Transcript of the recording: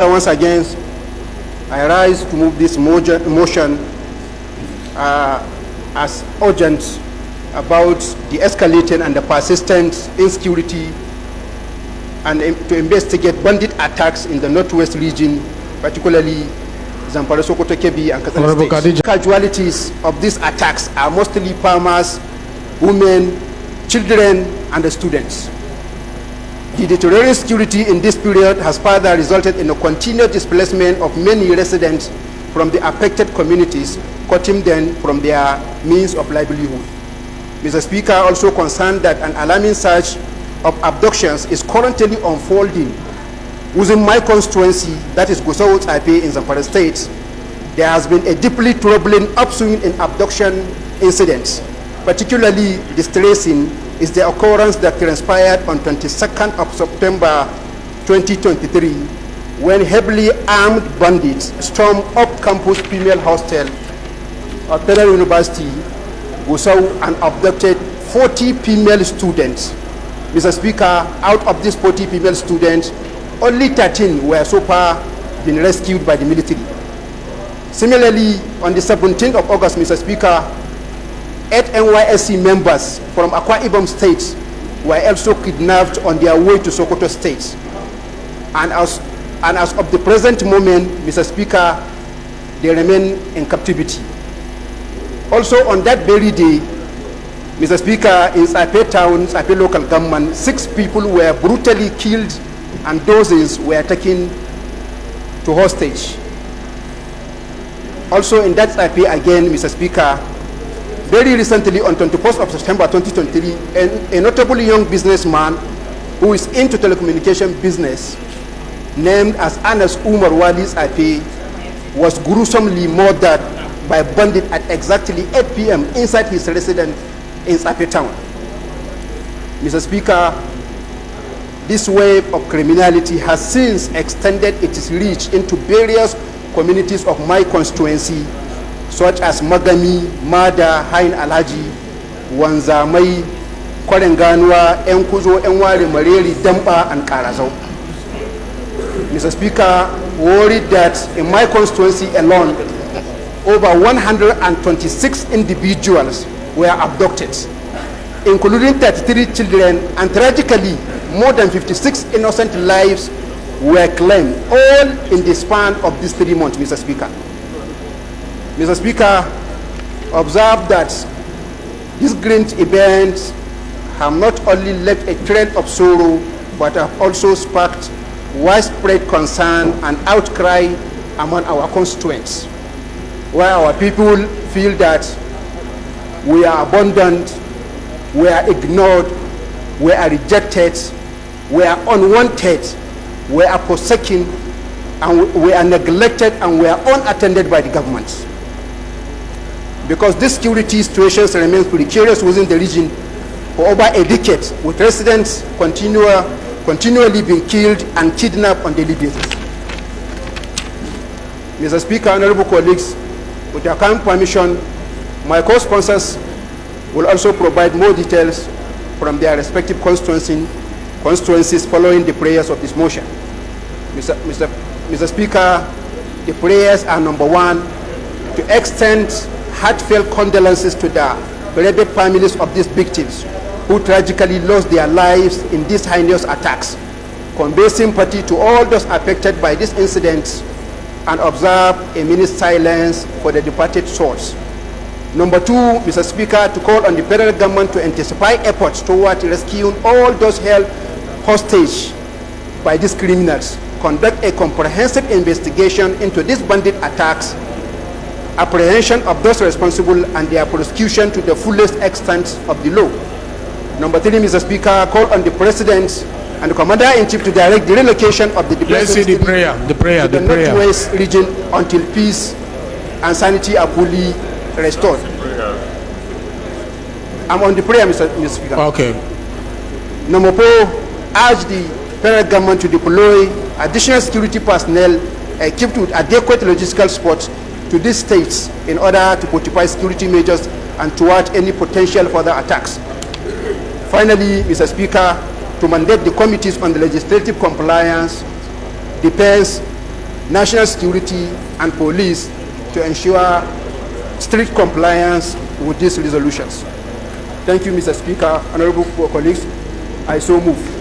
Once again, I rise to move this motion as urgent about the escalating and the persistent insecurity and to investigate bandit attacks in the northwest region, particularly Zamfara, Sokoto, Kebbi, and Katsina State. Casualties of these attacks are mostly farmers, women, children, and the students. The deteriorating security in this period has further resulted in a continued displacement of many residents from the affected communities, cutting them from their means of livelihood. Mr. Speaker, also concerned that an alarming surge of abductions is currently unfolding within my constituency, that is Gusau Tsafe in Zamfara State. There has been a deeply troubling upswing in abduction incidents. Particularly distressing is the occurrence that transpired on 22nd of September 2023 when heavily armed bandits stormed off-campus female hostel of Federal University, Gusau, and abducted 40 female students. Mr. Speaker, out of these 40 female students, only 13 were so far been rescued by the military. Similarly, on the 17th of August, Mr. Speaker, 8 NYSC members from Akwa Ibom State were also kidnapped on their way to Sokoto State. And as of the present moment, Mr. Speaker, they remain in captivity. Also on that very day, Mr. Speaker, in Tsafe town, Tsafe local government, 6 people were brutally killed and dozens were taken to hostage. Also in that Tsafe again, Mr. Speaker, very recently on 21st of September 2023, a notable young businessman who is into telecommunication business, named as Anas Umar Wali Tsafe, was gruesomely murdered by bandits at exactly 8 p.m. inside his residence in Tsafe town. Mr. Speaker, this wave of criminality has since extended its reach into various communities of my constituency, such as Magami, Mada, Hain Alhaji, Wanzamai, Kwarenganwa, Enkuzo, Enwari, Mareri, Dampa, and Karazao. Mr. Speaker, worried that in my constituency alone, over 126 individuals were abducted, including 33 children, and tragically, more than 56 innocent lives were claimed, all in the span of these 3 months, Mr. Speaker. Mr. Speaker, observe that these great events have not only left a trail of sorrow, but have also sparked widespread concern and outcry among our constituents, where our people feel that we are abandoned, we are ignored, we are rejected, we are unwanted, we are forsaken, and we are neglected, and we are unattended by the government. Because this security situation remains precarious within the region for over a decade, with residents continually being killed and kidnapped on a daily basis. Mr. Speaker, honorable colleagues, with your kind permission, my co-sponsors will also provide more details from their respective constituencies following the prayers of this motion. Mr. Speaker, the prayers are: number 1, to extend heartfelt condolences to the bereaved families of these victims who tragically lost their lives in these heinous attacks, convey sympathy to all those affected by these incidents, and observe a minute's silence for the departed souls. Number 2, Mr. Speaker, to call on the federal government to intensify efforts toward rescuing all those held hostage by these criminals, conduct a comprehensive investigation into these bandit attacks, apprehension of those responsible, and their prosecution to the fullest extent of the law. Number 3, Mr. Speaker, call on the President and the Commander-in-Chief to direct the relocation of the Northwest region until peace and sanity are fully restored. I'm on the prayer, Mr. Speaker. Okay. Number 4, urge the federal government to deploy additional security personnel equipped with adequate logistical support to these states in order to fortify security measures and thwart any potential further attacks. Finally, Mr. Speaker, to mandate the committees on the legislative compliance, defense, national security, and police to ensure strict compliance with these resolutions. Thank you, Mr. Speaker. Honorable colleagues, I so move.